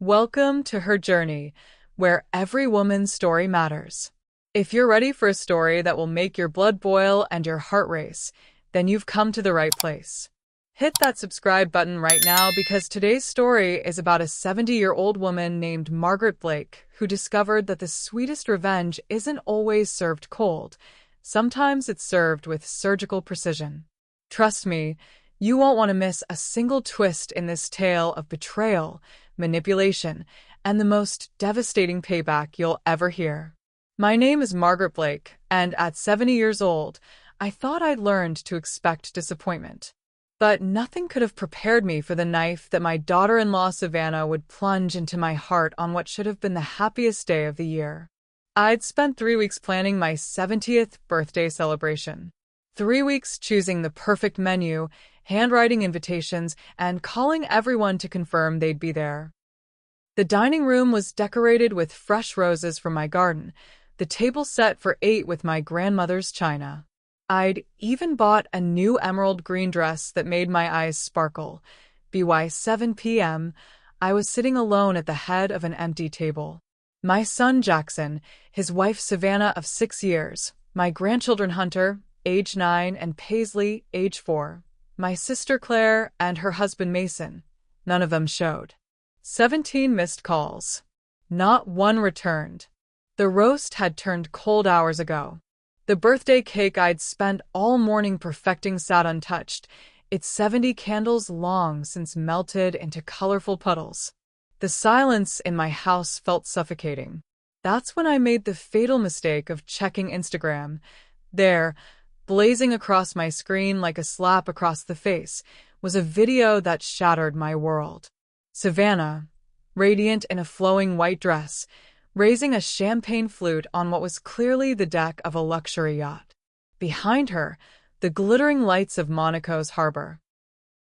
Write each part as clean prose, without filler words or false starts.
Welcome to Her Journey, where every woman's story matters. If you're ready for a story that will make your blood boil and your heart race, then you've come to the right place. Hit that subscribe button right now because today's story is about a 70-year-old woman named Margaret Blake who discovered that the sweetest revenge isn't always served cold. Sometimes it's served with surgical precision. Trust me, you won't want to miss a single twist in this tale of betrayal, manipulation, and the most devastating payback you'll ever hear. My name is Margaret Blake, and at 70 years old, I thought I'd learned to expect disappointment. But nothing could have prepared me for the knife that my daughter-in-law Savannah would plunge into my heart on what should have been the happiest day of the year. I'd spent 3 weeks planning my 70th birthday celebration. 3 weeks choosing the perfect menu, handwriting invitations, and calling everyone to confirm they'd be there. The dining room was decorated with fresh roses from my garden, the table set for 8 with my grandmother's china. I'd even bought a new emerald green dress that made my eyes sparkle. By 7 p.m., I was sitting alone at the head of an empty table. My son Jackson, his wife Savannah of 6 years, my grandchildren Hunter, age 9, and Paisley, age 4, my sister Claire, and her husband Mason. None of them showed. 17 missed calls. Not one returned. The roast had turned cold hours ago. The birthday cake I'd spent all morning perfecting sat untouched, its 70 candles long since melted into colorful puddles. The silence in my house felt suffocating. That's when I made the fatal mistake of checking Instagram. There, blazing across my screen like a slap across the face, was a video that shattered my world. Savannah, radiant in a flowing white dress, raising a champagne flute on what was clearly the deck of a luxury yacht. Behind her, the glittering lights of Monaco's harbor.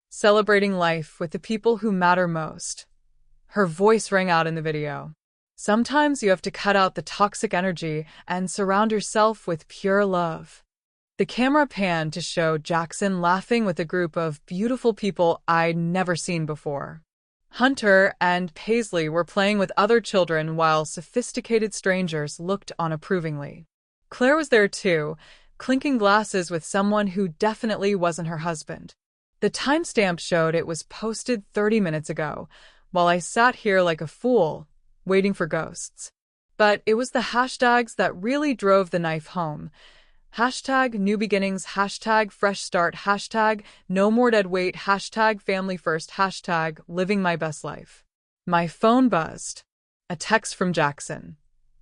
Celebrating life with the people who matter most. Her voice rang out in the video. Sometimes you have to cut out the toxic energy and surround yourself with pure love. The camera panned to show Jackson laughing with a group of beautiful people I'd never seen before. Hunter and Paisley were playing with other children while sophisticated strangers looked on approvingly. Claire was there too, clinking glasses with someone who definitely wasn't her husband. The timestamp showed it was posted 30 minutes ago, while I sat here like a fool, waiting for ghosts. But it was the hashtags that really drove the knife home. Hashtag new beginnings, hashtag fresh start, hashtag no more dead weight, hashtag family first, hashtag living my best life. My phone buzzed. A text from Jackson.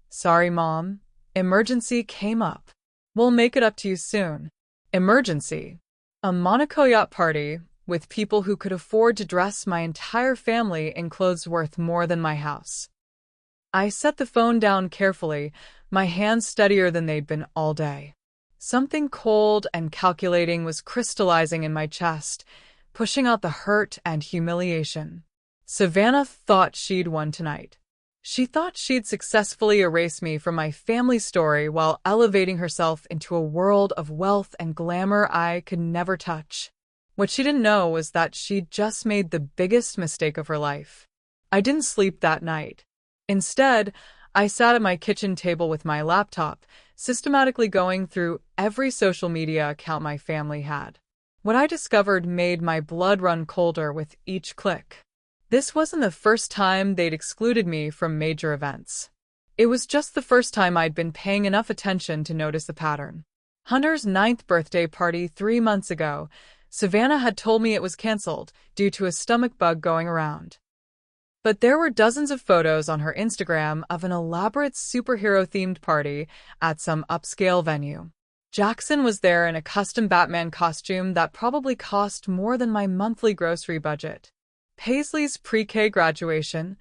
Sorry, Mom. Emergency came up. We'll make it up to you soon. Emergency. A Monaco yacht party with people who could afford to dress my entire family in clothes worth more than my house. I set the phone down carefully, my hands steadier than they'd been all day. Something cold and calculating was crystallizing in my chest, pushing out the hurt and humiliation. Savannah thought she'd won tonight. She thought she'd successfully erase me from my family story while elevating herself into a world of wealth and glamour I could never touch. What she didn't know was that she'd just made the biggest mistake of her life. I didn't sleep that night. Instead, I sat at my kitchen table with my laptop, systematically going through every social media account my family had. What I discovered made my blood run colder with each click. This wasn't the first time they'd excluded me from major events. It was just the first time I'd been paying enough attention to notice the pattern. Hunter's 9th birthday party 3 months ago, Savannah had told me it was canceled due to a stomach bug going around. But there were dozens of photos on her Instagram of an elaborate superhero-themed party at some upscale venue. Jackson was there in a custom Batman costume that probably cost more than my monthly grocery budget. Paisley's pre-K graduation.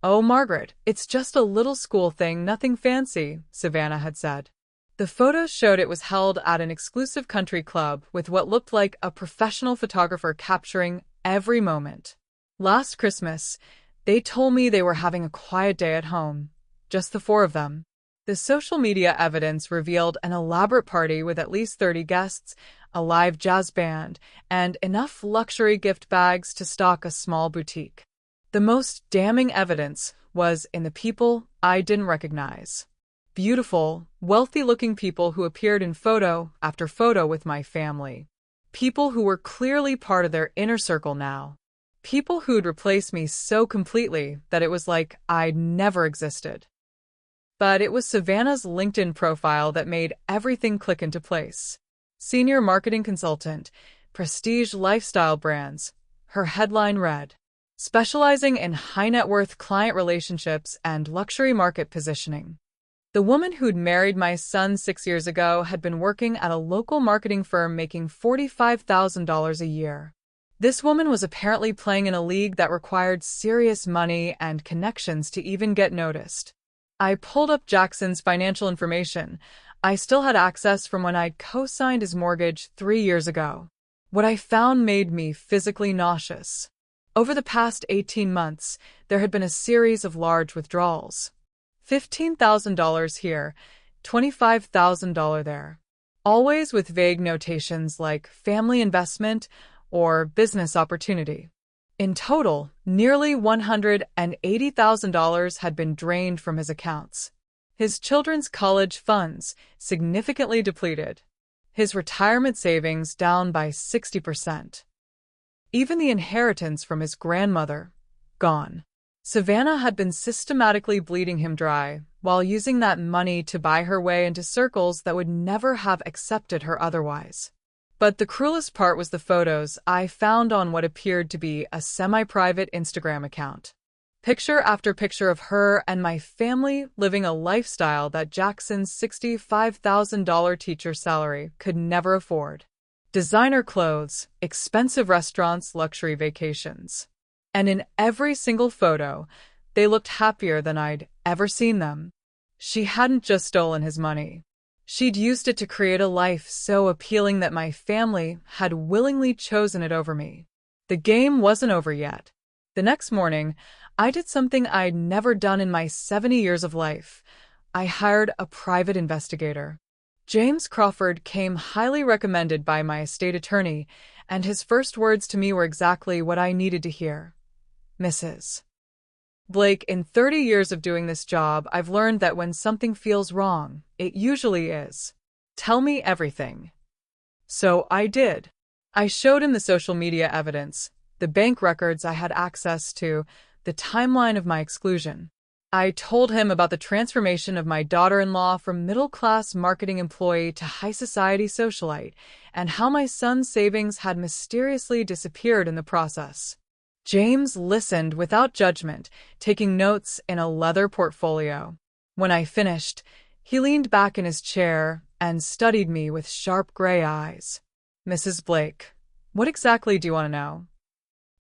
Oh, Margaret, it's just a little school thing, nothing fancy, Savannah had said. The photos showed it was held at an exclusive country club with what looked like a professional photographer capturing every moment. Last Christmas, they told me they were having a quiet day at home, just the 4 of them. The social media evidence revealed an elaborate party with at least 30 guests, a live jazz band, and enough luxury gift bags to stock a small boutique. The most damning evidence was in the people I didn't recognize. Beautiful, wealthy-looking people who appeared in photo after photo with my family. People who were clearly part of their inner circle now. People who'd replaced me so completely that it was like I'd never existed. But it was Savannah's LinkedIn profile that made everything click into place. Senior marketing consultant, prestige lifestyle brands. Her headline read, specializing in high-net-worth client relationships and luxury market positioning. The woman who'd married my son 6 years ago had been working at a local marketing firm making $45,000 a year. This woman was apparently playing in a league that required serious money and connections to even get noticed. I pulled up Jackson's financial information. I still had access from when I'd co-signed his mortgage 3 years ago. What I found made me physically nauseous. Over the past 18 months, there had been a series of large withdrawals. $15,000 here, $25,000 there. Always with vague notations like family investment or business opportunity. In total, nearly $180,000 had been drained from his accounts. His children's college funds significantly depleted. His retirement savings down by 60%. Even the inheritance from his grandmother, gone. Savannah had been systematically bleeding him dry, while using that money to buy her way into circles that would never have accepted her otherwise. But the cruelest part was the photos I found on what appeared to be a semi-private Instagram account. Picture after picture of her and my family living a lifestyle that Jackson's $65,000 teacher salary could never afford. Designer clothes, expensive restaurants, luxury vacations. And in every single photo, they looked happier than I'd ever seen them. She hadn't just stolen his money. She'd used it to create a life so appealing that my family had willingly chosen it over me. The game wasn't over yet. The next morning, I did something I'd never done in my 70 years of life. I hired a private investigator. James Crawford came highly recommended by my estate attorney, and his first words to me were exactly what I needed to hear. Mrs. Blake, in 30 years of doing this job, I've learned that when something feels wrong, it usually is. Tell me everything. So I did. I showed him the social media evidence, the bank records I had access to, the timeline of my exclusion. I told him about the transformation of my daughter-in-law from middle-class marketing employee to high-society socialite, and how my son's savings had mysteriously disappeared in the process. James listened without judgment, taking notes in a leather portfolio. When I finished, he leaned back in his chair and studied me with sharp gray eyes. Mrs. Blake, what exactly do you want to know?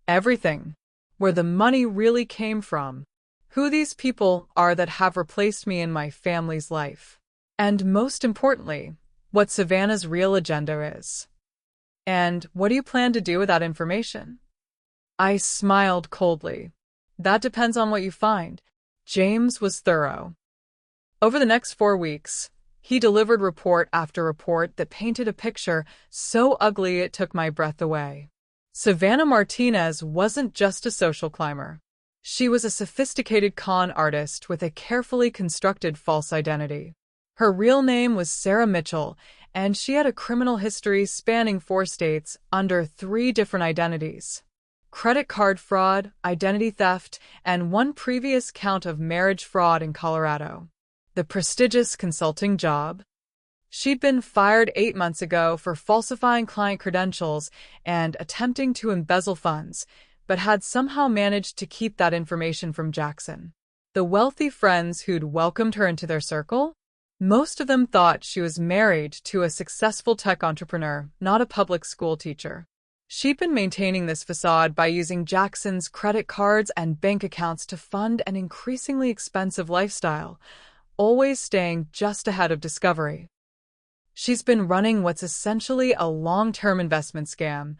Everything. Where the money really came from. Who these people are that have replaced me in my family's life. And most importantly, what Savannah's real agenda is. And what do you plan to do with that information? I smiled coldly. That depends on what you find. James was thorough. Over the next 4 weeks, he delivered report after report that painted a picture so ugly it took my breath away. Savannah Martinez wasn't just a social climber. She was a sophisticated con artist with a carefully constructed false identity. Her real name was Sarah Mitchell, and she had a criminal history spanning 4 states under 3 different identities. Credit card fraud, identity theft, and 1 previous count of marriage fraud in Colorado. The prestigious consulting job. She'd been fired 8 months ago for falsifying client credentials and attempting to embezzle funds, but had somehow managed to keep that information from Jackson. The wealthy friends who'd welcomed her into their circle? Most of them thought she was married to a successful tech entrepreneur, not a public school teacher. She'd been maintaining this facade by using Jackson's credit cards and bank accounts to fund an increasingly expensive lifestyle, always staying just ahead of discovery. She's been running what's essentially a long-term investment scam,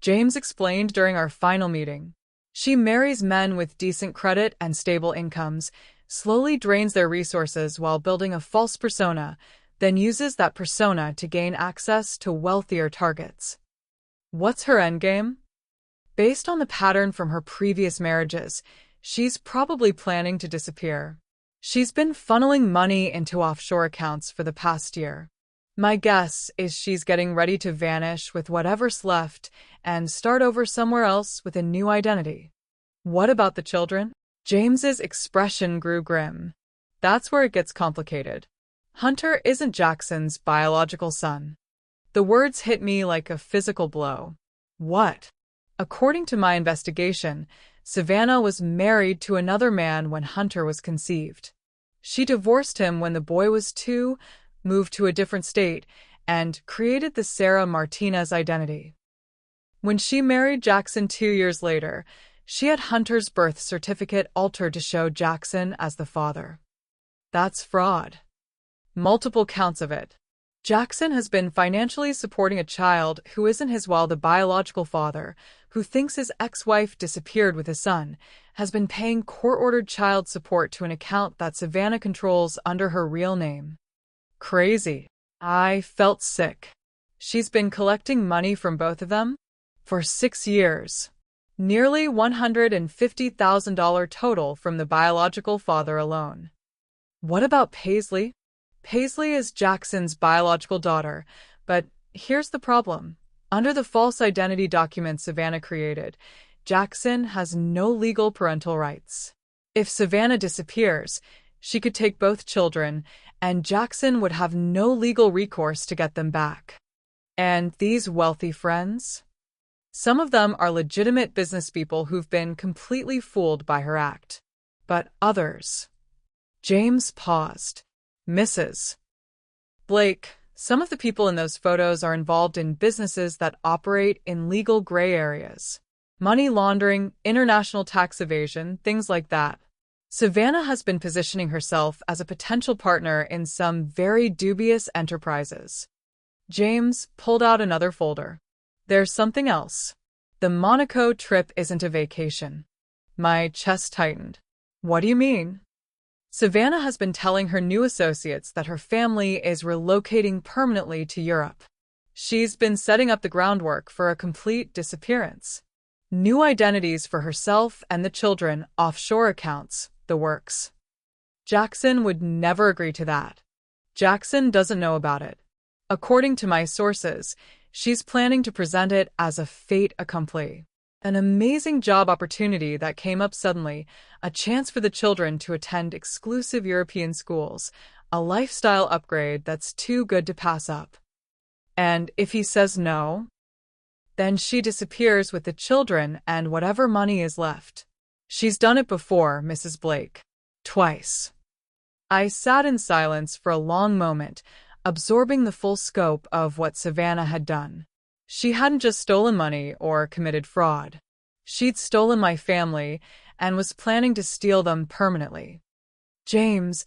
James explained during our final meeting. She marries men with decent credit and stable incomes, slowly drains their resources while building a false persona, then uses that persona to gain access to wealthier targets. What's her endgame? Based on the pattern from her previous marriages, she's probably planning to disappear. She's been funneling money into offshore accounts for the past year. My guess is she's getting ready to vanish with whatever's left and start over somewhere else with a new identity. What about the children? James's expression grew grim. That's where it gets complicated. Hunter isn't Jackson's biological son. The words hit me like a physical blow. What? According to my investigation, Savannah was married to another man when Hunter was conceived. She divorced him when the boy was 2, moved to a different state, and created the Sarah Martinez identity. When she married Jackson 2 years later, she had Hunter's birth certificate altered to show Jackson as the father. That's fraud. Multiple counts of it. Jackson has been financially supporting a child who isn't his, while the biological father, who thinks his ex-wife disappeared with his son, has been paying court-ordered child support to an account that Savannah controls under her real name. Crazy. I felt sick. She's been collecting money from both of them for 6 years. Nearly $150,000 total from the biological father alone. What about Paisley? Paisley is Jackson's biological daughter, but here's the problem. Under the false identity documents Savannah created, Jackson has no legal parental rights. If Savannah disappears, she could take both children, and Jackson would have no legal recourse to get them back. And these wealthy friends? Some of them are legitimate business people who've been completely fooled by her act. But others... James paused. Mrs. Blake, some of the people in those photos are involved in businesses that operate in legal gray areas. Money laundering, international tax evasion, things like that. Savannah has been positioning herself as a potential partner in some very dubious enterprises. James pulled out another folder. There's something else. The Monaco trip isn't a vacation. My chest tightened. What do you mean? Savannah has been telling her new associates that her family is relocating permanently to Europe. She's been setting up the groundwork for a complete disappearance. New identities for herself and the children, offshore accounts, the works. Jackson would never agree to that. Jackson doesn't know about it. According to my sources, she's planning to present it as a fait accompli. An amazing job opportunity that came up suddenly, a chance for the children to attend exclusive European schools, a lifestyle upgrade that's too good to pass up. And if he says no, then she disappears with the children and whatever money is left. She's done it before, Mrs. Blake. Twice. I sat in silence for a long moment, absorbing the full scope of what Savannah had done. She hadn't just stolen money or committed fraud. She'd stolen my family and was planning to steal them permanently. James,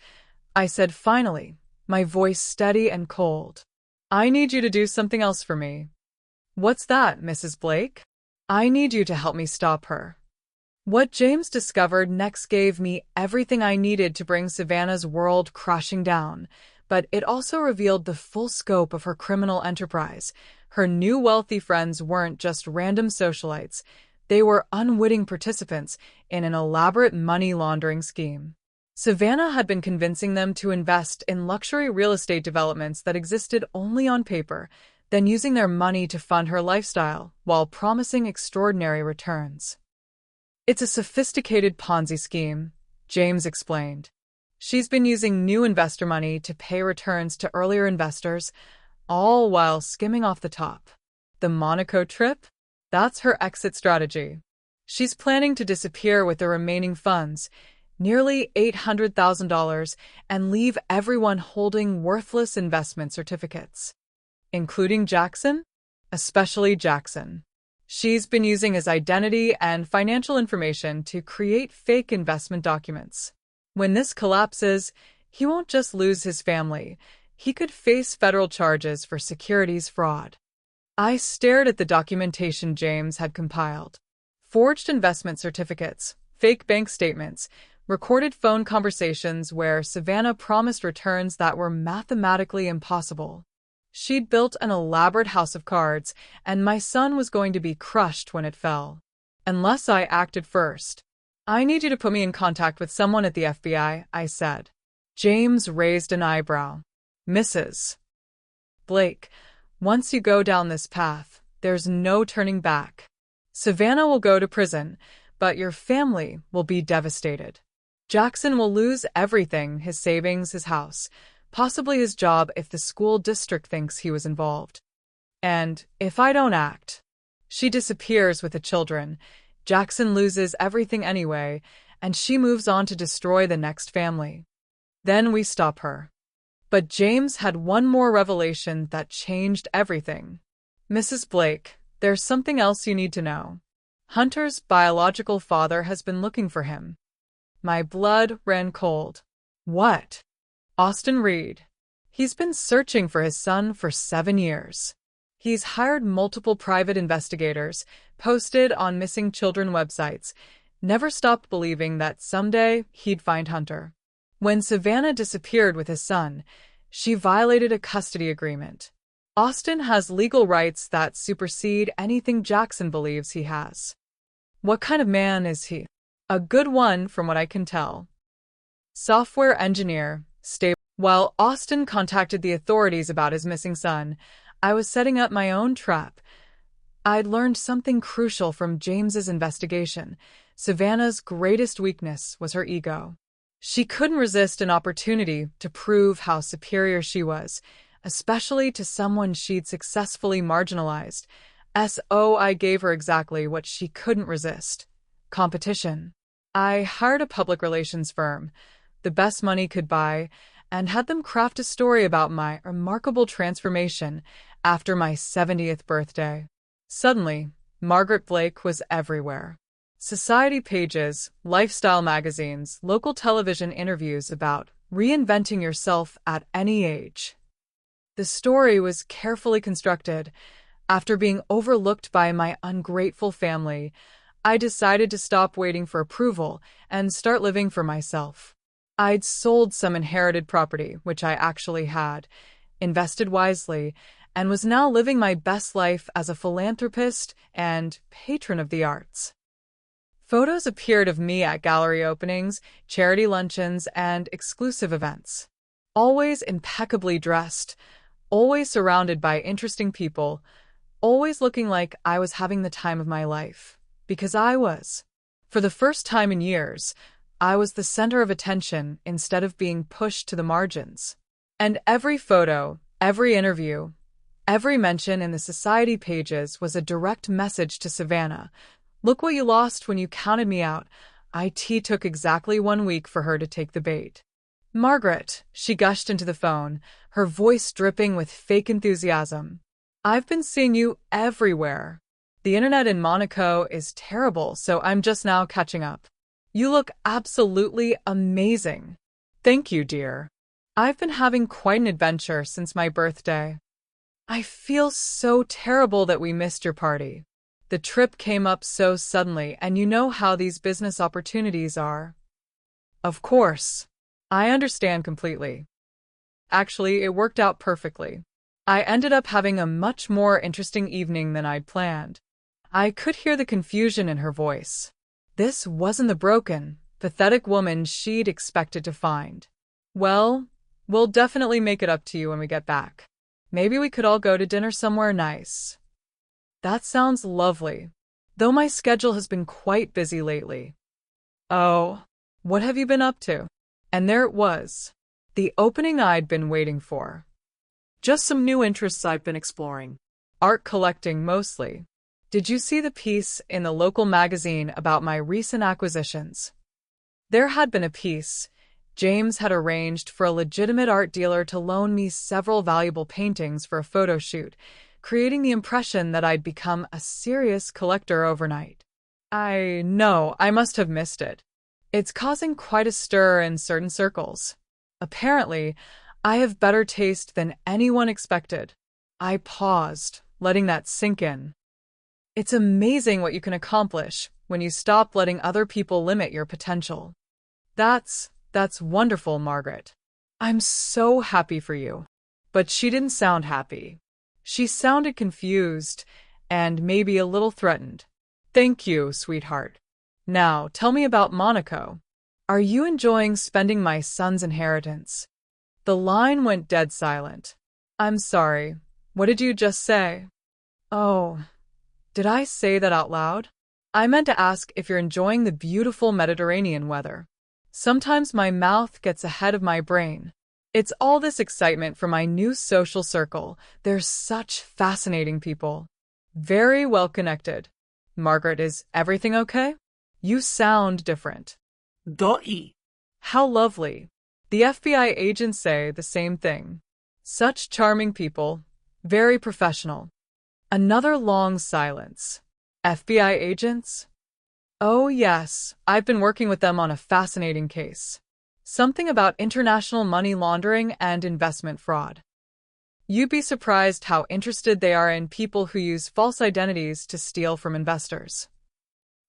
I said finally, my voice steady and cold. I need you to do something else for me. What's that, Mrs. Blake? I need you to help me stop her. What James discovered next gave me everything I needed to bring Savannah's world crashing down, but it also revealed the full scope of her criminal enterprise. Her new wealthy friends weren't just random socialites. They were unwitting participants in an elaborate money laundering scheme. Savannah had been convincing them to invest in luxury real estate developments that existed only on paper, then using their money to fund her lifestyle while promising extraordinary returns. It's a sophisticated Ponzi scheme, James explained. She's been using new investor money to pay returns to earlier investors, all while skimming off the top. The Monaco trip? That's her exit strategy. She's planning to disappear with the remaining funds, nearly $800,000, and leave everyone holding worthless investment certificates. Including Jackson? Especially Jackson. She's been using his identity and financial information to create fake investment documents. When this collapses, he won't just lose his family. He could face federal charges for securities fraud. I stared at the documentation James had compiled. Forged investment certificates, fake bank statements, recorded phone conversations where Savannah promised returns that were mathematically impossible. She'd built an elaborate house of cards, and my son was going to be crushed when it fell. Unless I acted first. I need you to put me in contact with someone at the FBI, I said. James raised an eyebrow. Mrs. Blake, once you go down this path, there's no turning back. Savannah will go to prison, but your family will be devastated. Jackson will lose everything, his savings, his house, possibly his job if the school district thinks he was involved. And if I don't act, she disappears with the children. Jackson loses everything anyway, and she moves on to destroy the next family. Then we stop her. But James had one more revelation that changed everything. Mrs. Blake, there's something else you need to know. Hunter's biological father has been looking for him. My blood ran cold. What? Austin Reed. He's been searching for his son for 7 years. He's hired multiple private investigators, posted on missing children websites, never stopped believing that someday he'd find Hunter. When Savannah disappeared with his son, she violated a custody agreement. Austin has legal rights that supersede anything Jackson believes he has. What kind of man is he? A good one, from what I can tell. Software engineer, stable. While Austin contacted the authorities about his missing son, I was setting up my own trap. I'd learned something crucial from James's investigation. Savannah's greatest weakness was her ego. She couldn't resist an opportunity to prove how superior she was, especially to someone she'd successfully marginalized. I gave her exactly what she couldn't resist: competition. I hired a public relations firm, the best money could buy, and had them craft a story about my remarkable transformation after my 70th birthday. Suddenly, Margaret Blake was everywhere. Society pages, lifestyle magazines, local television interviews about reinventing yourself at any age. The story was carefully constructed. After being overlooked by my ungrateful family, I decided to stop waiting for approval and start living for myself. I'd sold some inherited property, which I actually had, invested wisely, and was now living my best life as a philanthropist and patron of the arts. Photos appeared of me at gallery openings, charity luncheons, and exclusive events. Always impeccably dressed, always surrounded by interesting people, always looking like I was having the time of my life. Because I was. For the first time in years, I was the center of attention instead of being pushed to the margins. And every photo, every interview, every mention in the society pages was a direct message to Savannah. Look what you lost when you counted me out. It took exactly 1 week for her to take the bait. Margaret, she gushed into the phone, her voice dripping with fake enthusiasm. I've been seeing you everywhere. The internet in Monaco is terrible, so I'm just now catching up. You look absolutely amazing. Thank you, dear. I've been having quite an adventure since my birthday. I feel so terrible that we missed your party. The trip came up so suddenly, and you know how these business opportunities are. Of course. I understand completely. Actually, it worked out perfectly. I ended up having a much more interesting evening than I'd planned. I could hear the confusion in her voice. This wasn't the broken, pathetic woman she'd expected to find. Well, we'll definitely make it up to you when we get back. Maybe we could all go to dinner somewhere nice. That sounds lovely, though my schedule has been quite busy lately. Oh, what have you been up to? And there it was, the opening I'd been waiting for. Just some new interests I've been exploring. Art collecting mostly. Did you see the piece in the local magazine about my recent acquisitions? There had been a piece. James had arranged for a legitimate art dealer to loan me several valuable paintings for a photo shoot, creating the impression that I'd become a serious collector overnight. I know, I must have missed it. It's causing quite a stir in certain circles. Apparently, I have better taste than anyone expected. I paused, letting that sink in. It's amazing what you can accomplish when you stop letting other people limit your potential. That's wonderful, Margaret. I'm so happy for you. But she didn't sound happy. She sounded confused and maybe a little threatened. Thank you, sweetheart. Now, tell me about Monaco. Are you enjoying spending my son's inheritance? The line went dead silent. I'm sorry. What did you just say? Oh, did I say that out loud? I meant to ask if you're enjoying the beautiful Mediterranean weather. Sometimes my mouth gets ahead of my brain. It's all this excitement for my new social circle. They're such fascinating people. Very well connected. Margaret, is everything okay? You sound different. Doi. How lovely. The FBI agents say the same thing. Such charming people. Very professional. Another long silence. FBI agents? Oh, yes, I've been working with them on a fascinating case. Something about international money laundering and investment fraud. You'd be surprised how interested they are in people who use false identities to steal from investors.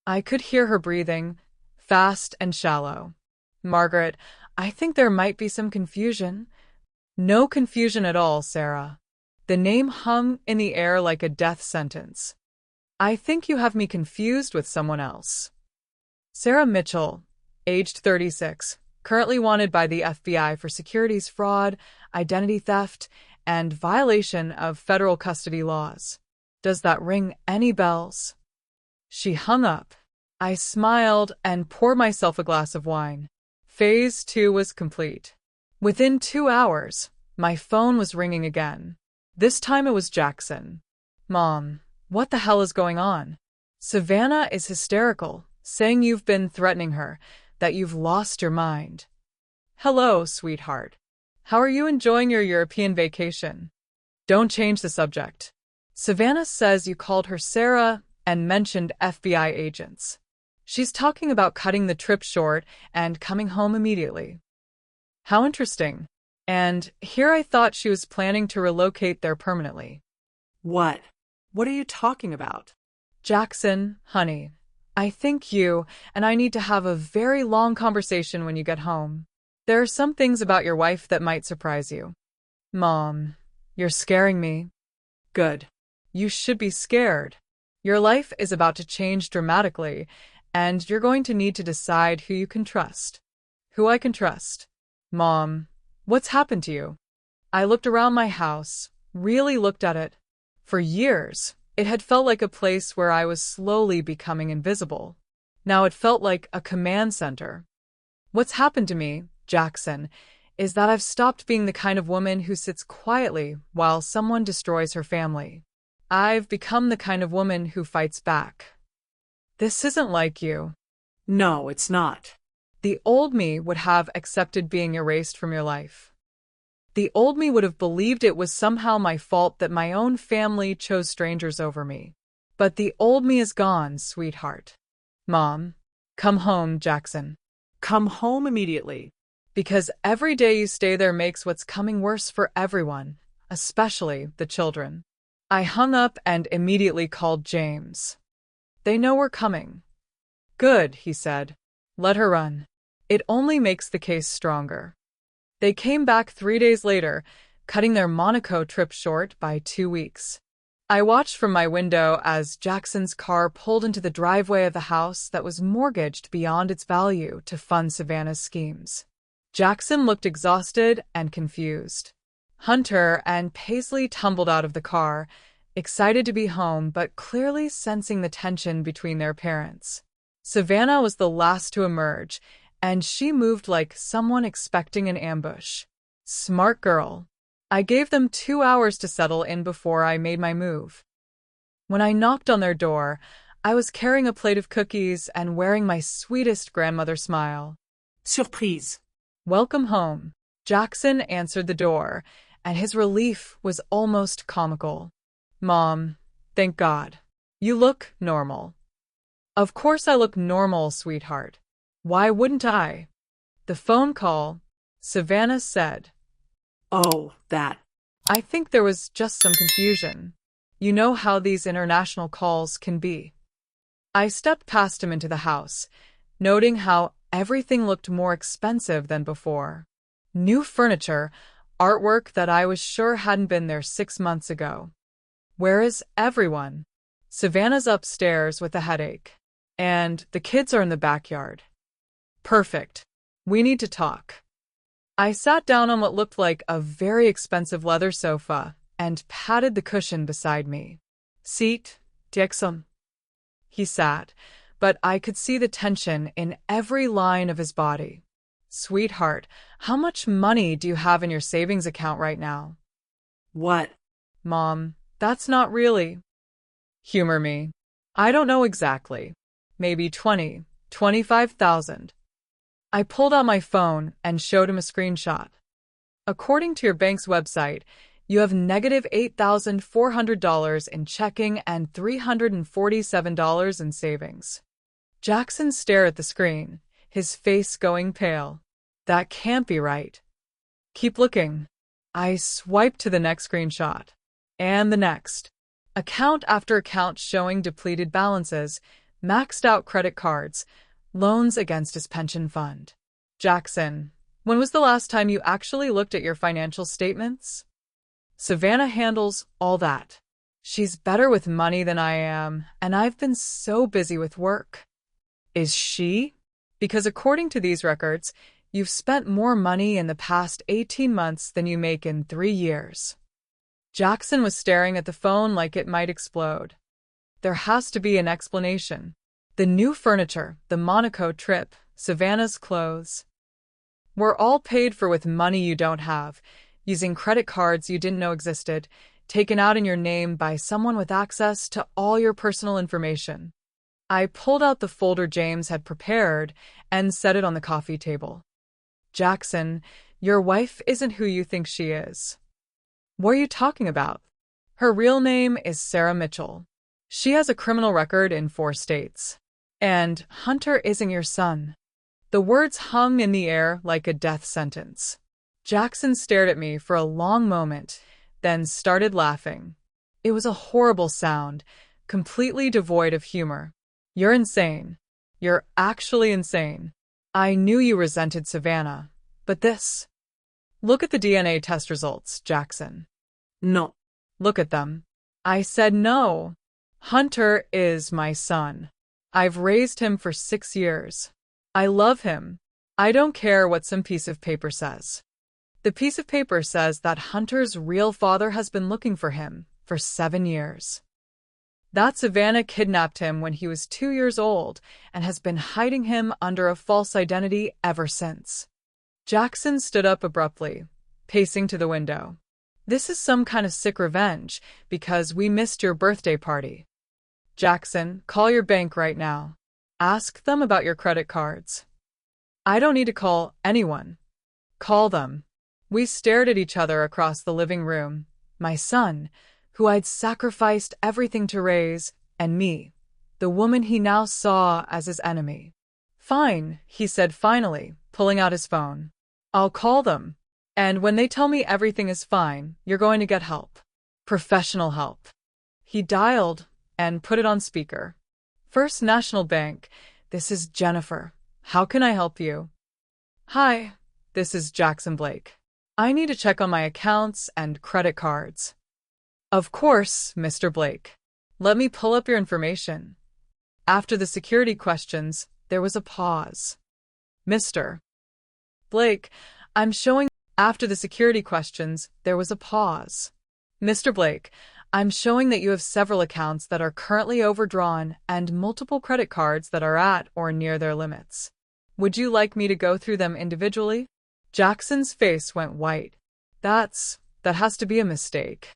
I could hear her breathing, fast and shallow. Margaret, I think there might be some confusion. No confusion at all, Sarah. The name hung in the air like a death sentence. I think you have me confused with someone else. Sarah Mitchell, aged 36, currently wanted by the FBI for securities fraud, identity theft, and violation of federal custody laws. Does that ring any bells? She hung up. I smiled and poured myself a glass of wine. Phase 2 was complete. Within 2 hours, my phone was ringing again. This time it was Jackson. Mom, what the hell is going on? Savannah is hysterical, saying you've been threatening her, that you've lost your mind. Hello, sweetheart. How are you enjoying your European vacation? Don't change the subject. Savannah says you called her Sarah and mentioned FBI agents. She's talking about cutting the trip short and coming home immediately. How interesting. And here I thought she was planning to relocate there permanently. What? What are you talking about? Jackson, honey, I think you and I need to have a very long conversation when you get home. There are some things about your wife that might surprise you. Mom, you're scaring me. Good. You should be scared. Your life is about to change dramatically, and you're going to need to decide who you can trust. Who I can trust. Mom, what's happened to you? I looked around my house, really looked at it. For years, it had felt like a place where I was slowly becoming invisible. Now it felt like a command center. What's happened to me, Jackson, is that I've stopped being the kind of woman who sits quietly while someone destroys her family. I've become the kind of woman who fights back. This isn't like you. No, it's not. The old me would have accepted being erased from your life. The old me would have believed it was somehow my fault that my own family chose strangers over me. But the old me is gone, sweetheart. Mom, come home, Jackson. Come home immediately. Because every day you stay there makes what's coming worse for everyone, especially the children. I hung up and immediately called James. They know we're coming. Good, he said. Let her run. It only makes the case stronger. They came back 3 days later, cutting their Monaco trip short by 2 weeks. I watched from my window as Jackson's car pulled into the driveway of the house that was mortgaged beyond its value to fund Savannah's schemes. Jackson looked exhausted and confused. Hunter and Paisley tumbled out of the car, excited to be home but clearly sensing the tension between their parents. Savannah was the last to emerge, and she moved like someone expecting an ambush. Smart girl. I gave them 2 hours to settle in before I made my move. When I knocked on their door, I was carrying a plate of cookies and wearing my sweetest grandmother smile. Surprise. Welcome home. Jackson answered the door, and his relief was almost comical. Mom, thank God. You look normal. Of course I look normal, sweetheart. Why wouldn't I? The phone call, Savannah said. Oh, that. I think there was just some confusion. You know how these international calls can be. I stepped past him into the house, noting how everything looked more expensive than before. New furniture, artwork that I was sure hadn't been there 6 months ago. Where is everyone? Savannah's upstairs with a headache. And the kids are in the backyard. Perfect. We need to talk. I sat down on what looked like a very expensive leather sofa and patted the cushion beside me. Seat, Dixon. He sat, but I could see the tension in every line of his body. Sweetheart, how much money do you have in your savings account right now? What? Mom, that's not really. Humor me. I don't know exactly. Maybe 25,000. I pulled out my phone and showed him a screenshot. According to your bank's website, you have negative $8,400 in checking and $347 in savings. Jackson stared at the screen, his face going pale. That can't be right. Keep looking. I swiped to the next screenshot. And the next. Account after account showing depleted balances, maxed out credit cards, loans against his pension fund. Jackson, when was the last time you actually looked at your financial statements? Savannah handles all that. She's better with money than I am, and I've been so busy with work. Is she? Because according to these records, you've spent more money in the past 18 months than you make in 3 years. Jackson was staring at the phone like it might explode. There has to be an explanation. The new furniture, the Monaco trip, Savannah's clothes. We're all paid for with money you don't have, using credit cards you didn't know existed, taken out in your name by someone with access to all your personal information. I pulled out the folder James had prepared and set it on the coffee table. Jackson, your wife isn't who you think she is. What are you talking about? Her real name is Sarah Mitchell. She has a criminal record in 4 states. And Hunter isn't your son. The words hung in the air like a death sentence. Jackson stared at me for a long moment, then started laughing. It was a horrible sound, completely devoid of humor. You're insane. You're actually insane. I knew you resented Savannah, but this... Look at the DNA test results, Jackson. No. Look at them. I said no. Hunter is my son. I've raised him for 6 years. I love him. I don't care what some piece of paper says. The piece of paper says that Hunter's real father has been looking for him for 7 years. That Savannah kidnapped him when he was 2 years old and has been hiding him under a false identity ever since. Jackson stood up abruptly, pacing to the window. This is some kind of sick revenge because we missed your birthday party. Jackson, call your bank right now. Ask them about your credit cards. I don't need to call anyone. Call them. We stared at each other across the living room. My son, who I'd sacrificed everything to raise, and me, the woman he now saw as his enemy. Fine, he said finally, pulling out his phone. I'll call them. And when they tell me everything is fine, you're going to get help. Professional help. He dialed and put it on speaker. First National Bank, this is Jennifer. How can I help you? Hi, this is Jackson Blake. I need to check on my accounts and credit cards. Of course, Mr. Blake. Let me pull up your information. After the security questions, there was a pause. Mr. Blake, I'm showing... After the security questions, there was a pause. Mr. Blake, I'm showing that you have several accounts that are currently overdrawn and multiple credit cards that are at or near their limits. Would you like me to go through them individually? Jackson's face went white. That has to be a mistake.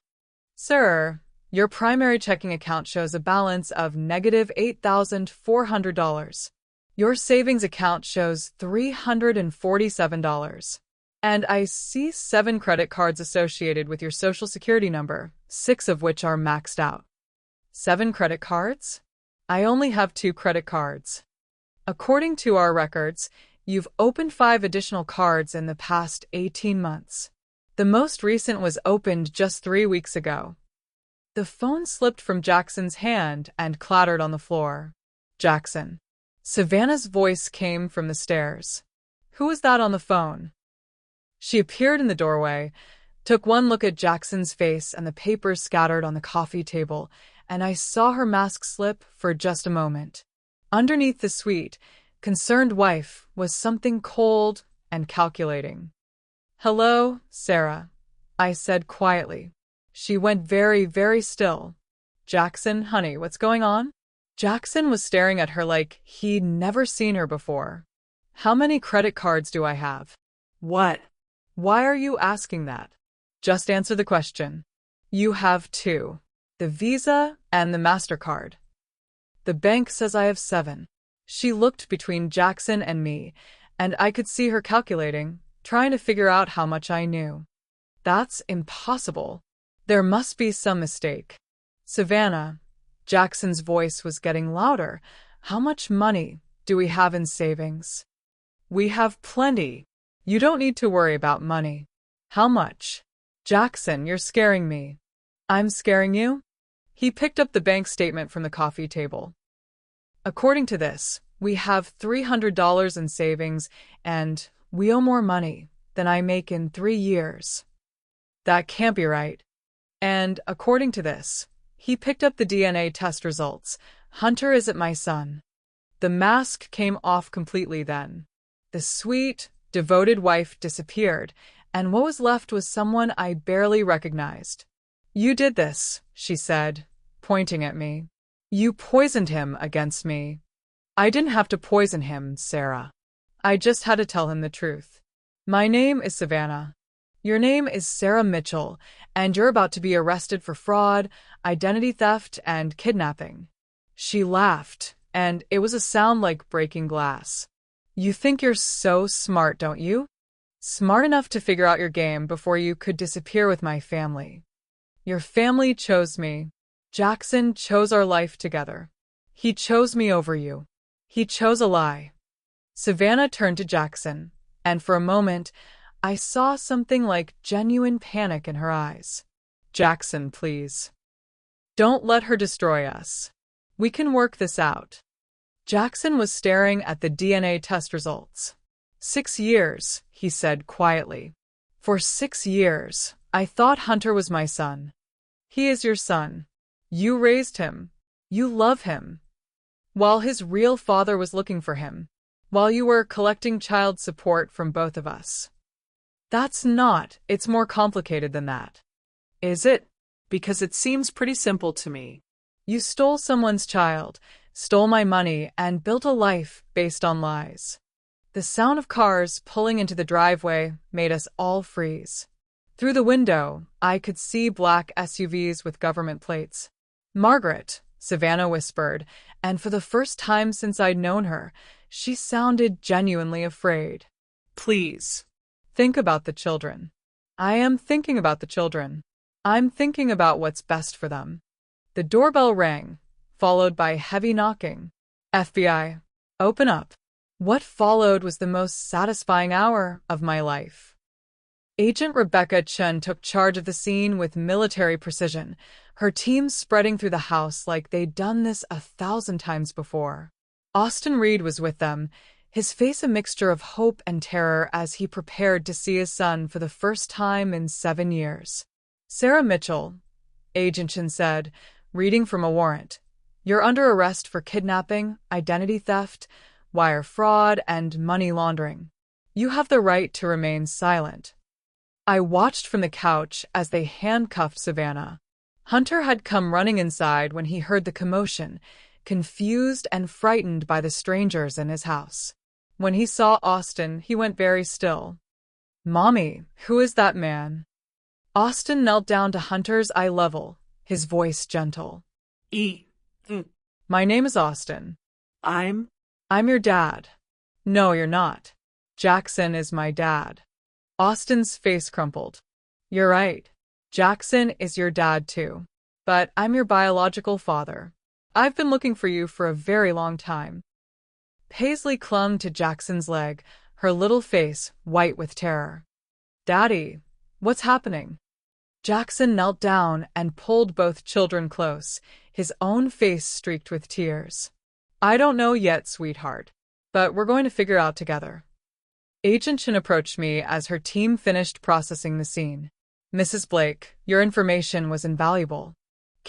Sir, your primary checking account shows a balance of negative $8,400. Your savings account shows $347. And I see 7 credit cards associated with your social security number, 6 of which are maxed out. 7 credit cards? I only have 2 credit cards. According to our records, you've opened 5 additional cards in the past 18 months. The most recent was opened just 3 weeks ago. The phone slipped from Jackson's hand and clattered on the floor. Jackson. Savannah's voice came from the stairs. Who was that on the phone? She appeared in the doorway, took one look at Jackson's face and the papers scattered on the coffee table, and I saw her mask slip for just a moment. Underneath the sweet, concerned wife was something cold and calculating. "Hello, Sarah," I said quietly. She went very, very still. "Jackson, honey, what's going on?" Jackson was staring at her like he'd never seen her before. "How many credit cards do I have?" What? "Why are you asking that? Just answer the question." "You have two. The Visa and the MasterCard." "The bank says I have 7. She looked between Jackson and me, and I could see her calculating, trying to figure out how much I knew. "That's impossible. There must be some mistake." "Savannah," Jackson's voice was getting louder, "how much money do we have in savings?" "We have plenty. You don't need to worry about money." "How much?" "Jackson, you're scaring me." "I'm scaring you?" He picked up the bank statement from the coffee table. "According to this, we have $300 in savings, and we owe more money than I make in 3 years. That can't be right. And according to this," he picked up the DNA test results, "Hunter isn't my son." The mask came off completely then. The sweet, devoted wife disappeared, and what was left was someone I barely recognized. "You did this," she said, pointing at me. "You poisoned him against me." "I didn't have to poison him, Sarah. I just had to tell him the truth. My name is Savannah. Your name is Sarah Mitchell, and you're about to be arrested for fraud, identity theft, and kidnapping." She laughed, and it was a sound like breaking glass. "You think you're so smart, don't you? Smart enough to figure out your game before you could disappear with my family. Your family chose me. Jackson chose our life together. He chose me over you. He chose a lie." Savannah turned to Jackson, and for a moment, I saw something like genuine panic in her eyes. "Jackson, please. Don't let her destroy us. We can work this out." Jackson was staring at the DNA test results. 6 years, he said quietly. "For 6 years, I thought Hunter was my son. He is your son. You raised him. You love him. While his real father was looking for him. While you were collecting child support from both of us." It's more complicated than that." Is it? Because it seems pretty simple to me. "You stole someone's child, stole my money, and built a life based on lies." The sound of cars pulling into the driveway made us all freeze. Through the window, I could see black SUVs with government plates. "Margaret," Savannah whispered, and for the first time since I'd known her, she sounded genuinely afraid. Please. "Think about the children." "I am thinking about the children. I'm thinking about what's best for them." The doorbell rang, followed by heavy knocking. "FBI, open up." What followed was the most satisfying hour of my life. Agent Rebecca Chen took charge of the scene with military precision, her team spreading through the house like they'd done this 1,000 times before. Austin Reed was with them, his face a mixture of hope and terror as he prepared to see his son for the first time in 7 years. "Sarah Mitchell," Agent Chen said, reading from a warrant. "You're under arrest for kidnapping, identity theft, wire fraud, and money laundering. You have the right to remain silent." I watched from the couch as they handcuffed Savannah. Hunter had come running inside when he heard the commotion, confused and frightened by the strangers in his house. When he saw Austin, he went very still. "Mommy, who is that man?" Austin knelt down to Hunter's eye level, his voice gentle. "My name is Austin. I'm your dad." "No, you're not. Jackson is my dad." Austin's face crumpled. "You're right. Jackson is your dad too. But I'm your biological father. I've been looking for you for a very long time." Paisley clung to Jackson's leg, her little face white with terror. "Daddy, what's happening?" Jackson knelt down and pulled both children close, his own face streaked with tears. "I don't know yet, sweetheart. But we're going to figure out together." Agent Chen approached me as her team finished processing the scene. "Mrs. Blake, your information was invaluable.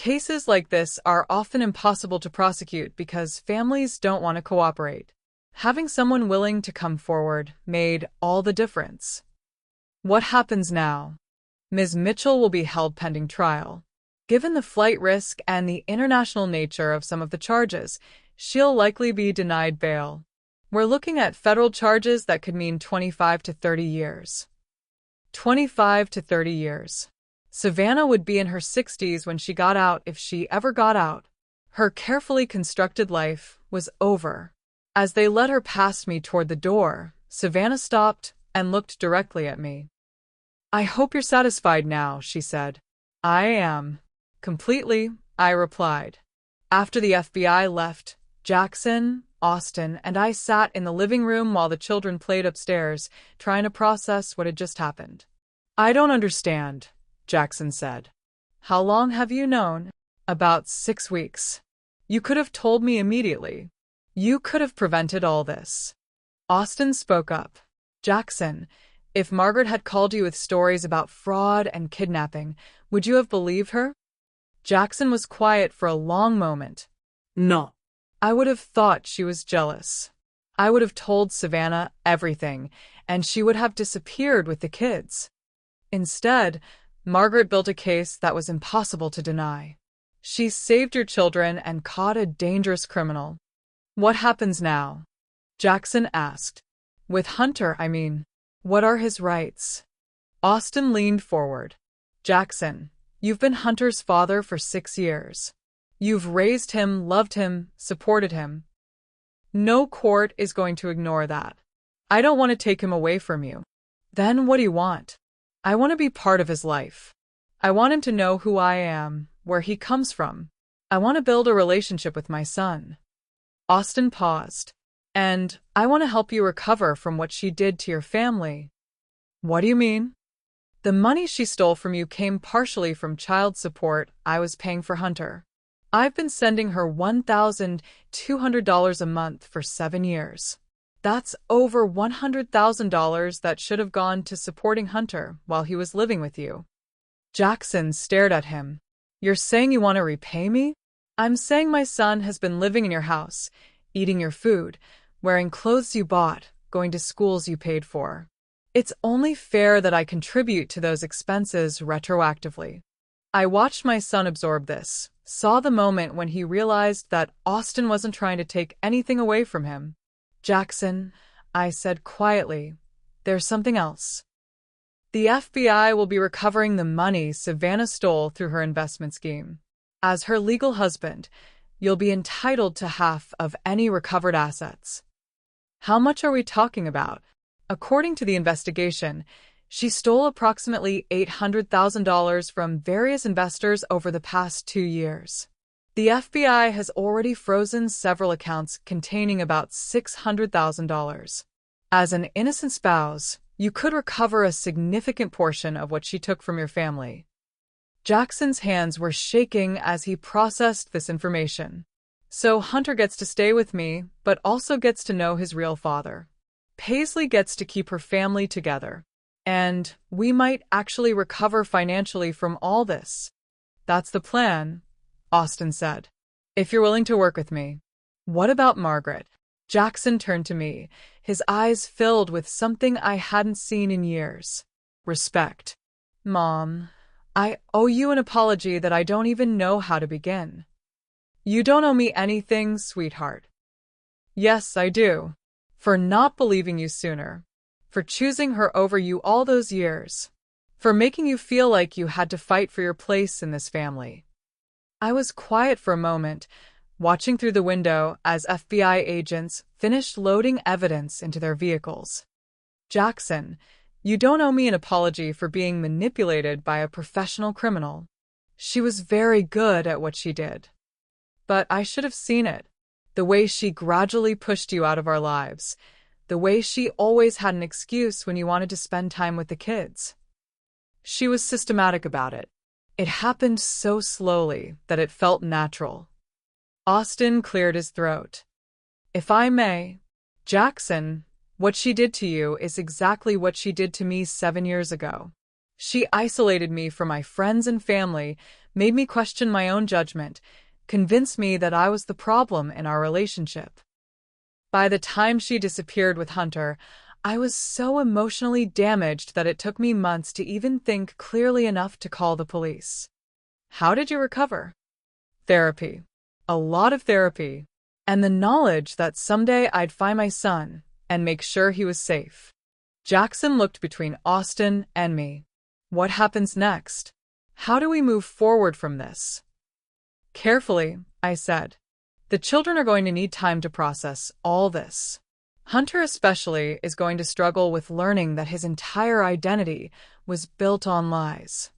Cases like this are often impossible to prosecute because families don't want to cooperate. Having someone willing to come forward made all the difference. What happens now? Ms. Mitchell will be held pending trial. Given the flight risk and the international nature of some of the charges, she'll likely be denied bail. We're looking at federal charges that could mean 25 to 30 years. 25 to 30 years. Savannah would be in her 60s when she got out, if she ever got out. Her carefully constructed life was over. As they led her past me toward the door, Savannah stopped and looked directly at me. "I hope you're satisfied now," she said. "I am. Completely," I replied. After the FBI left, Jackson, Austin, and I sat in the living room while the children played upstairs, trying to process what had just happened. "I don't understand," Jackson said. "How long have you known?" "About 6 weeks. You could have told me immediately. You could have prevented all this." Austin spoke up. "Jackson, if Margaret had called you with stories about fraud and kidnapping, would you have believed her?" Jackson was quiet for a long moment. No. "I would have thought she was jealous. I would have told Savannah everything, and she would have disappeared with the kids. Instead, Margaret built a case that was impossible to deny. She saved your children and caught a dangerous criminal." "What happens now?" Jackson asked. "With Hunter, I mean. What are his rights?" Austin leaned forward. "Jackson, you've been Hunter's father for 6 years. You've raised him, loved him, supported him. No court is going to ignore that. I don't want to take him away from you." "Then what do you want?" "I want to be part of his life. I want him to know who I am, where he comes from. I want to build a relationship with my son." Austin paused. "And I want to help you recover from what she did to your family." "What do you mean?" "The money she stole from you came partially from child support I was paying for Hunter. I've been sending her $1,200 a month for 7 years. That's over $100,000 that should have gone to supporting Hunter while he was living with you." Jackson stared at him. "You're saying you want to repay me?" "I'm saying my son has been living in your house, eating your food, wearing clothes you bought, going to schools you paid for. It's only fair that I contribute to those expenses retroactively." I watched my son absorb this, saw the moment when he realized that Austin wasn't trying to take anything away from him. "Jackson," I said quietly, "there's something else. The FBI will be recovering the money Savannah stole through her investment scheme. As her legal husband, you'll be entitled to half of any recovered assets." "How much are we talking about?" According to the investigation, she stole approximately $800,000 from various investors over the past 2 years. The FBI has already frozen several accounts containing about $600,000. As an innocent spouse, you could recover a significant portion of what she took from your family. Jackson's hands were shaking as he processed this information. "So Hunter gets to stay with me, but also gets to know his real father. Paisley gets to keep her family together. And we might actually recover financially from all this." "That's the plan," Austin said. "If you're willing to work with me." "What about Margaret?" Jackson turned to me, his eyes filled with something I hadn't seen in years. "Respect." "Mom, I owe you an apology that I don't even know how to begin." "You don't owe me anything, sweetheart." "Yes, I do. For not believing you sooner. For choosing her over you all those years. For making you feel like you had to fight for your place in this family." I was quiet for a moment, watching through the window as FBI agents finished loading evidence into their vehicles. "Jackson, you don't owe me an apology for being manipulated by a professional criminal. She was very good at what she did. But I should have seen it. The way she gradually pushed you out of our lives. The way she always had an excuse when you wanted to spend time with the kids. She was systematic about it. It happened so slowly that it felt natural." Austin cleared his throat. "If I may, Jackson, what she did to you is exactly what she did to me 7 years ago. She isolated me from my friends and family, made me question my own judgment, convinced me that I was the problem in our relationship. By the time she disappeared with Hunter, I was so emotionally damaged that it took me months to even think clearly enough to call the police. How did you recover? Therapy. A lot of therapy. And the knowledge that someday I'd find my son and make sure he was safe. Jackson looked between Austin and me. What happens next? How do we move forward from this? Carefully, I said. The children are going to need time to process all this. Hunter especially is going to struggle with learning that his entire identity was built on lies.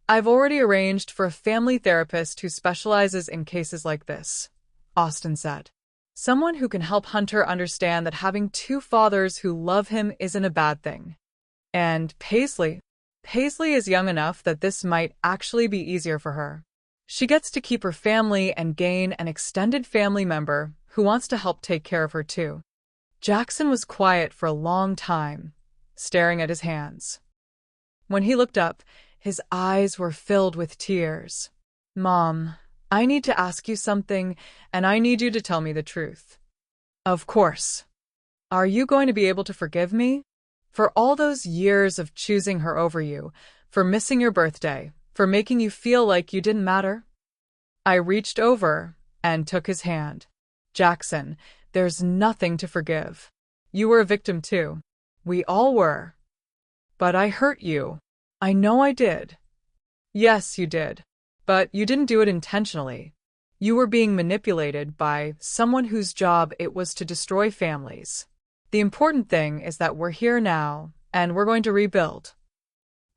I've already arranged for a family therapist who specializes in cases like this, Austin said. Someone who can help Hunter understand that having two fathers who love him isn't a bad thing. And Paisley is young enough that this might actually be easier for her. She gets to keep her family and gain an extended family member who wants to help take care of her too. Jackson was quiet for a long time, staring at his hands. When he looked up, his eyes were filled with tears. Mom, I need to ask you something, and I need you to tell me the truth. Of course. Are you going to be able to forgive me? For all those years of choosing her over you, for missing your birthday, for making you feel like you didn't matter? I reached over and took his hand. Jackson, there's nothing to forgive. You were a victim too. We all were. But I hurt you. I know I did. Yes, you did. But you didn't do it intentionally. You were being manipulated by someone whose job it was to destroy families. The important thing is that we're here now, and we're going to rebuild.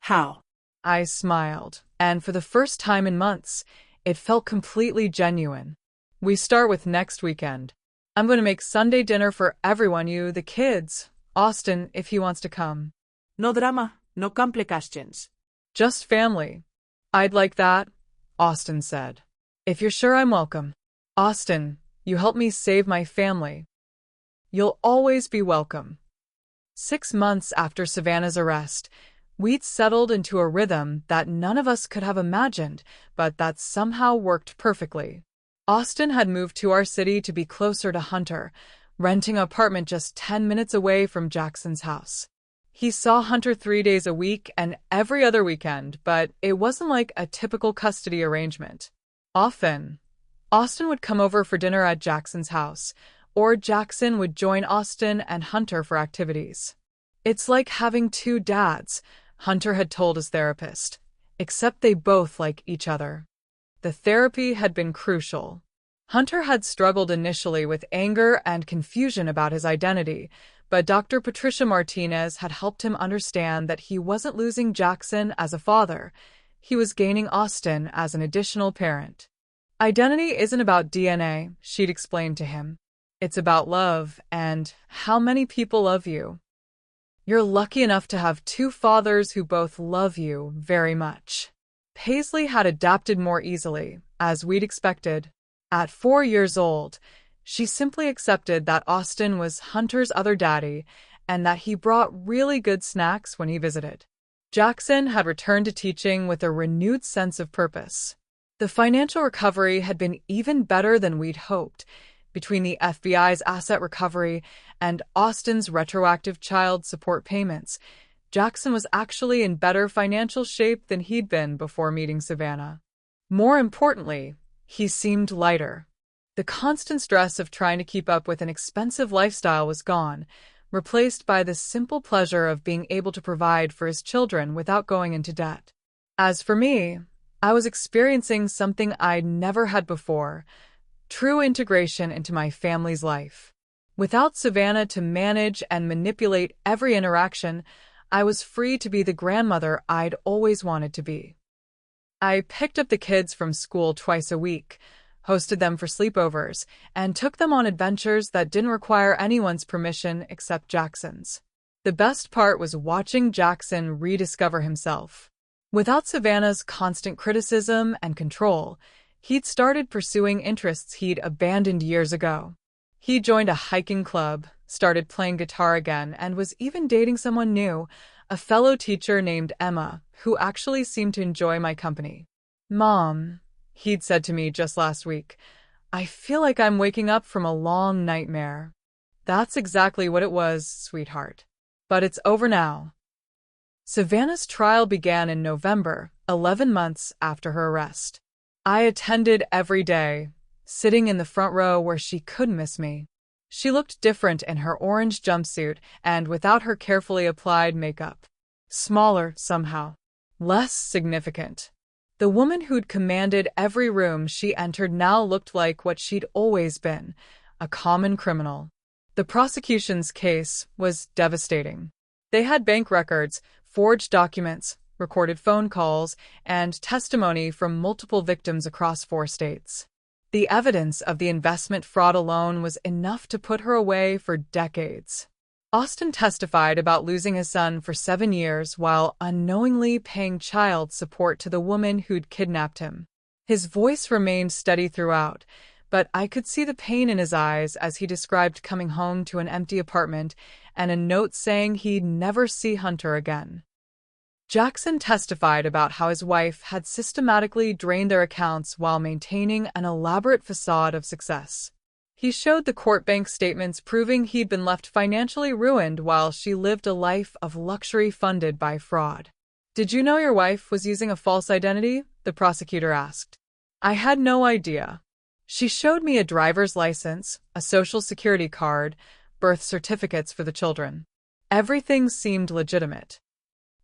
How? I smiled, and for the first time in months, it felt completely genuine. We start with next weekend. I'm going to make Sunday dinner for everyone, you, the kids, Austin, if he wants to come. No drama, no complications. Just family. I'd like that, Austin said. If you're sure I'm welcome. Austin, you helped me save my family. You'll always be welcome. 6 months after Savannah's arrest, we'd settled into a rhythm that none of us could have imagined, but that somehow worked perfectly. Austin had moved to our city to be closer to Hunter, renting an apartment just 10 minutes away from Jackson's house. He saw Hunter 3 days a week and every other weekend, but it wasn't like a typical custody arrangement. Often, Austin would come over for dinner at Jackson's house, or Jackson would join Austin and Hunter for activities. It's like having two dads, Hunter had told his therapist, except they both like each other. The therapy had been crucial. Hunter had struggled initially with anger and confusion about his identity, but Dr. Patricia Martinez had helped him understand that he wasn't losing Jackson as a father. He was gaining Austin as an additional parent. Identity isn't about DNA, she'd explained to him. It's about love and how many people love you. You're lucky enough to have two fathers who both love you very much. Paisley had adapted more easily, as we'd expected. At 4 years old, she simply accepted that Austin was Hunter's other daddy and that he brought really good snacks when he visited. Jackson had returned to teaching with a renewed sense of purpose. The financial recovery had been even better than we'd hoped. Between the FBI's asset recovery and Austin's retroactive child support payments, Jackson was actually in better financial shape than he'd been before meeting Savannah. More importantly, he seemed lighter. The constant stress of trying to keep up with an expensive lifestyle was gone, replaced by the simple pleasure of being able to provide for his children without going into debt. As for me, I was experiencing something I'd never had before: true integration into my family's life. Without Savannah to manage and manipulate every interaction, I was free to be the grandmother I'd always wanted to be. I picked up the kids from school twice a week, hosted them for sleepovers, and took them on adventures that didn't require anyone's permission except Jackson's. The best part was watching Jackson rediscover himself. Without Savannah's constant criticism and control, he'd started pursuing interests he'd abandoned years ago. He joined a hiking club, started playing guitar again, and was even dating someone new, a fellow teacher named Emma, who actually seemed to enjoy my company. "Mom," he'd said to me just last week, "I feel like I'm waking up from a long nightmare." That's exactly what it was, sweetheart. But it's over now. Savannah's trial began in November, 11 months after her arrest. I attended every day, sitting in the front row where she couldn't miss me. She looked different in her orange jumpsuit and without her carefully applied makeup. Smaller, somehow. Less significant. The woman who'd commanded every room she entered now looked like what she'd always been, a common criminal. The prosecution's case was devastating. They had bank records, forged documents, recorded phone calls, and testimony from multiple victims across 4 states. The evidence of the investment fraud alone was enough to put her away for decades. Austin testified about losing his son for 7 years while unknowingly paying child support to the woman who'd kidnapped him. His voice remained steady throughout, but I could see the pain in his eyes as he described coming home to an empty apartment and a note saying he'd never see Hunter again. Jackson testified about how his wife had systematically drained their accounts while maintaining an elaborate facade of success. He showed the court bank statements proving he'd been left financially ruined while she lived a life of luxury funded by fraud. "Did you know your wife was using a false identity?" the prosecutor asked. "I had no idea. She showed me a driver's license, a social security card, birth certificates for the children. Everything seemed legitimate."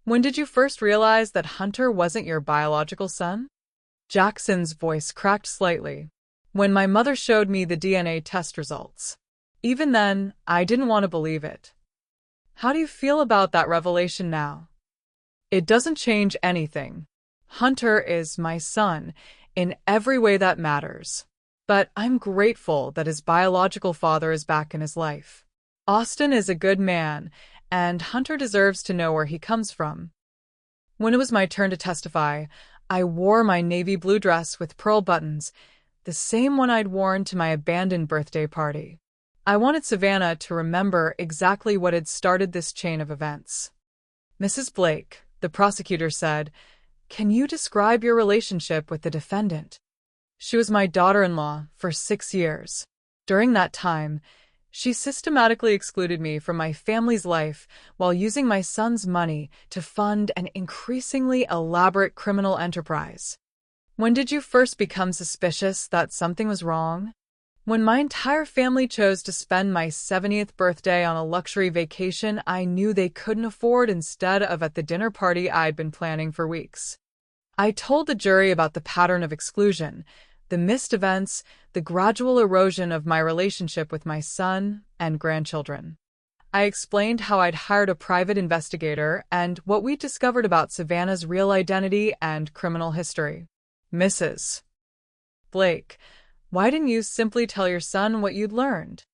"When did you first realize that Hunter wasn't your biological son?" Jackson's voice cracked slightly. "When my mother showed me the DNA test results. Even then, I didn't want to believe it." "How do you feel about that revelation now?" "It doesn't change anything. Hunter is my son in every way that matters. But I'm grateful that his biological father is back in his life. Austin is a good man, and Hunter deserves to know where he comes from." When it was my turn to testify, I wore my navy blue dress with pearl buttons, the same one I'd worn to my abandoned birthday party. I wanted Savannah to remember exactly what had started this chain of events. "Mrs. Blake," the prosecutor said, "can you describe your relationship with the defendant?" "She was my daughter-in-law for 6 years. During that time, she systematically excluded me from my family's life while using my son's money to fund an increasingly elaborate criminal enterprise." "When did you first become suspicious that something was wrong?" "When my entire family chose to spend my 70th birthday on a luxury vacation I knew they couldn't afford instead of at the dinner party I'd been planning for weeks. I told the jury about the pattern of exclusion, the missed events, the gradual erosion of my relationship with my son and grandchildren. I explained how I'd hired a private investigator and what we'd discovered about Savannah's real identity and criminal history." "Mrs. Blake, why didn't you simply tell your son what you'd learned?"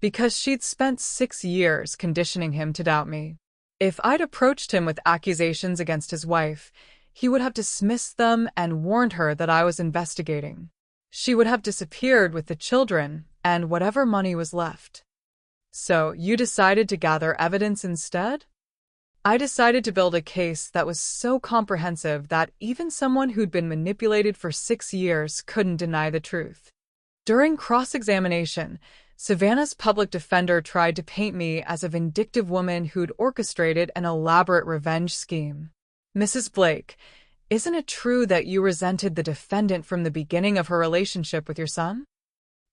"Because she'd spent 6 years conditioning him to doubt me. If I'd approached him with accusations against his wife, he would have dismissed them and warned her that I was investigating. She would have disappeared with the children and whatever money was left." "So you decided to gather evidence instead?" "I decided to build a case that was so comprehensive that even someone who'd been manipulated for 6 years couldn't deny the truth." During cross-examination, Savannah's public defender tried to paint me as a vindictive woman who'd orchestrated an elaborate revenge scheme. "Mrs. Blake, isn't it true that you resented the defendant from the beginning of her relationship with your son?"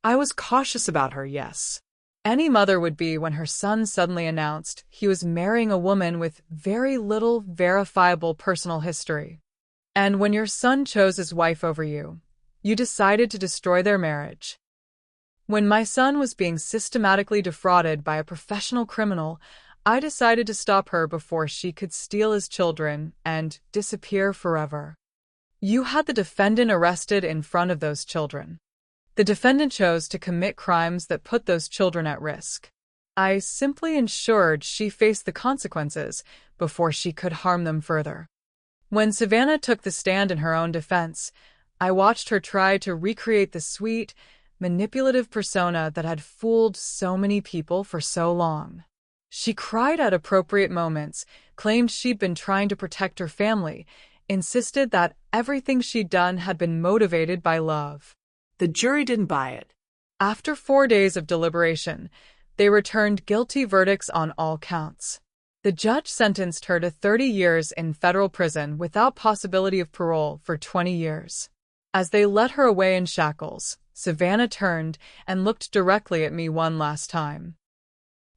"I was cautious about her, yes. Any mother would be when her son suddenly announced he was marrying a woman with very little verifiable personal history. And when your son chose his wife over you, you decided to destroy their marriage. When my son was being systematically defrauded by a professional criminal, I decided to stop her before she could steal his children and disappear forever. You had the defendant arrested in front of those children. The defendant chose to commit crimes that put those children at risk. I simply ensured she faced the consequences before she could harm them further." When Savannah took the stand in her own defense, I watched her try to recreate the sweet, manipulative persona that had fooled so many people for so long. She cried at appropriate moments, claimed she'd been trying to protect her family, insisted that everything she'd done had been motivated by love. The jury didn't buy it. After 4 days of deliberation, they returned guilty verdicts on all counts. The judge sentenced her to 30 years in federal prison without possibility of parole for 20 years. As they led her away in shackles, Savannah turned and looked directly at me one last time.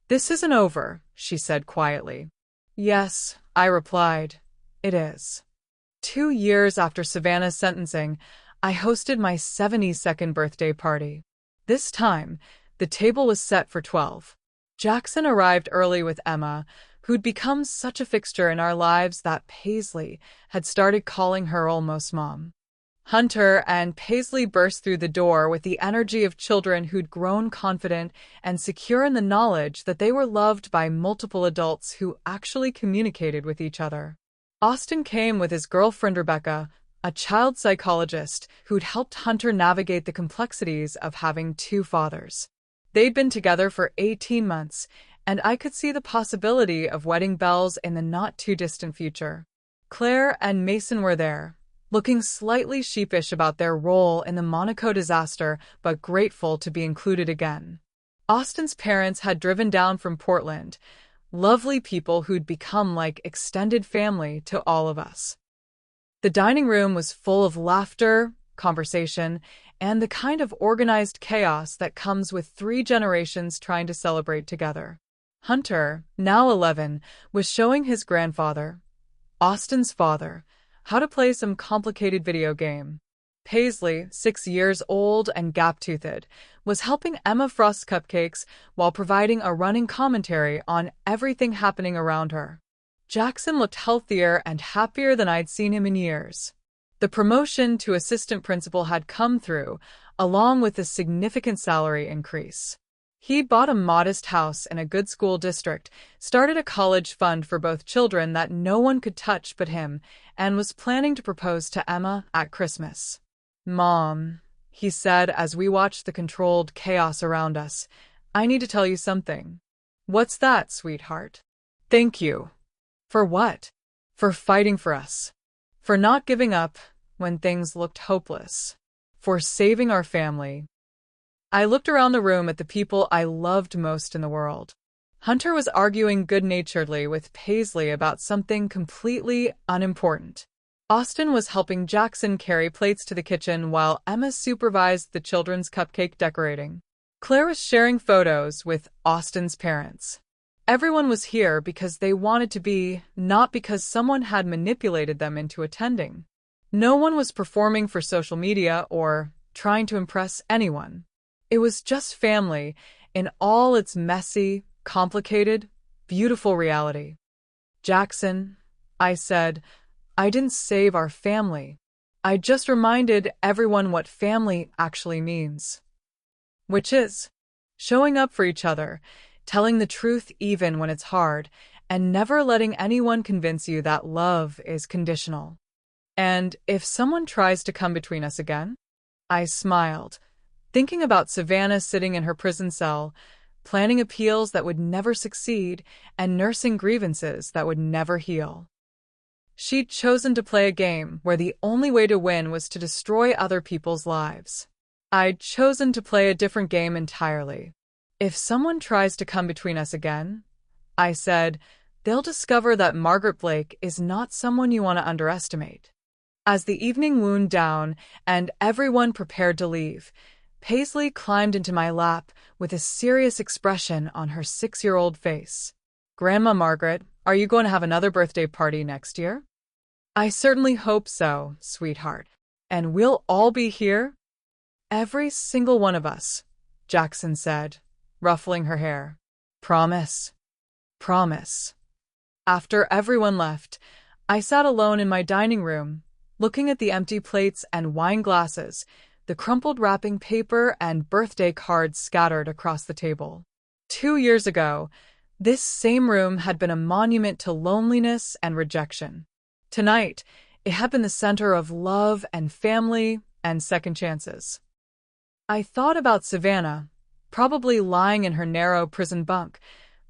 "This isn't over," she said quietly. "Yes," I replied, "it is." 2 years after Savannah's sentencing, I hosted my 72nd birthday party. This time, the table was set for 12. Jackson arrived early with Emma, who'd become such a fixture in our lives that Paisley had started calling her almost mom. Hunter and Paisley burst through the door with the energy of children who'd grown confident and secure in the knowledge that they were loved by multiple adults who actually communicated with each other. Austin came with his girlfriend Rebecca, a child psychologist who'd helped Hunter navigate the complexities of having two fathers. They'd been together for 18 months, and I could see the possibility of wedding bells in the not-too-distant future. Claire and Mason were there, looking slightly sheepish about their role in the Monaco disaster, but grateful to be included again. Austin's parents had driven down from Portland, lovely people who'd become like extended family to all of us. The dining room was full of laughter, conversation, and the kind of organized chaos that comes with 3 generations trying to celebrate together. Hunter, now 11, was showing his grandfather, Austin's father, how to play some complicated video game. Paisley, 6 years old and gap-toothed, was helping Emma frost cupcakes while providing a running commentary on everything happening around her. Jackson looked healthier and happier than I'd seen him in years. The promotion to assistant principal had come through, along with a significant salary increase. He'd bought a modest house in a good school district, started a college fund for both children that no one could touch but him, and was planning to propose to Emma at Christmas. "Mom," he said as we watched the controlled chaos around us, "I need to tell you something." "What's that, sweetheart?" "Thank you." "For what?" "For fighting for us. For not giving up when things looked hopeless. For saving our family." I looked around the room at the people I loved most in the world. Hunter was arguing good-naturedly with Paisley about something completely unimportant. Austin was helping Jackson carry plates to the kitchen while Emma supervised the children's cupcake decorating. Claire was sharing photos with Austin's parents. Everyone was here because they wanted to be, not because someone had manipulated them into attending. No one was performing for social media or trying to impress anyone. It was just family in all its messy, complicated, beautiful reality. "Jackson," I said, "I didn't save our family. I just reminded everyone what family actually means. Which is showing up for each other, telling the truth even when it's hard, and never letting anyone convince you that love is conditional. And if someone tries to come between us again?" I smiled, thinking about Savannah sitting in her prison cell, planning appeals that would never succeed and nursing grievances that would never heal. She'd chosen to play a game where the only way to win was to destroy other people's lives. I'd chosen to play a different game entirely. "If someone tries to come between us again," I said, "they'll discover that Margaret Blake is not someone you want to underestimate." As the evening wound down and everyone prepared to leave, Paisley climbed into my lap with a serious expression on her 6-year-old face. "Grandma Margaret, are you going to have another birthday party next year?" "I certainly hope so, sweetheart. And we'll all be here?" "Every single one of us," Jackson said, ruffling her hair. "Promise." "Promise." After everyone left, I sat alone in my dining room, looking at the empty plates and wine glasses, the crumpled wrapping paper and birthday cards scattered across the table. 2 years ago, this same room had been a monument to loneliness and rejection. Tonight, it had been the center of love and family and second chances. I thought about Savannah, probably lying in her narrow prison bunk,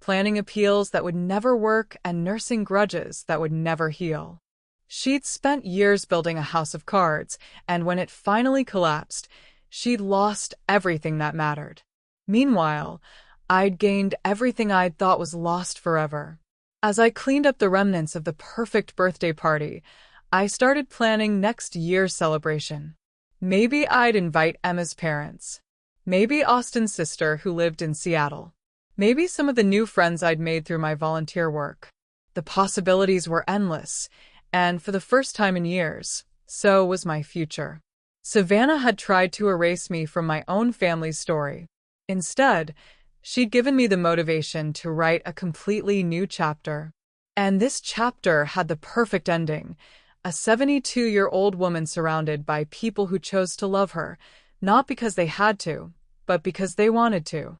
planning appeals that would never work and nursing grudges that would never heal. She'd spent years building a house of cards, and when it finally collapsed, she'd lost everything that mattered. Meanwhile, I'd gained everything I'd thought was lost forever. As I cleaned up the remnants of the perfect birthday party, I started planning next year's celebration. Maybe I'd invite Emma's parents. Maybe Austin's sister who lived in Seattle. Maybe some of the new friends I'd made through my volunteer work. The possibilities were endless, and for the first time in years, so was my future. Savannah had tried to erase me from my own family's story. Instead, she'd given me the motivation to write a completely new chapter. And this chapter had the perfect ending: a 72-year-old woman surrounded by people who chose to love her, not because they had to, but because they wanted to.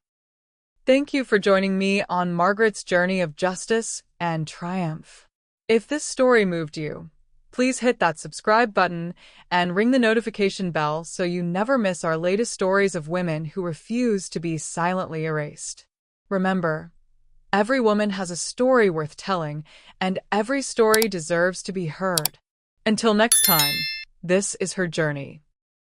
Thank you for joining me on Margaret's journey of justice and triumph. If this story moved you, please hit that subscribe button and ring the notification bell so you never miss our latest stories of women who refuse to be silently erased. Remember, every woman has a story worth telling, and every story deserves to be heard. Until next time, this is her journey.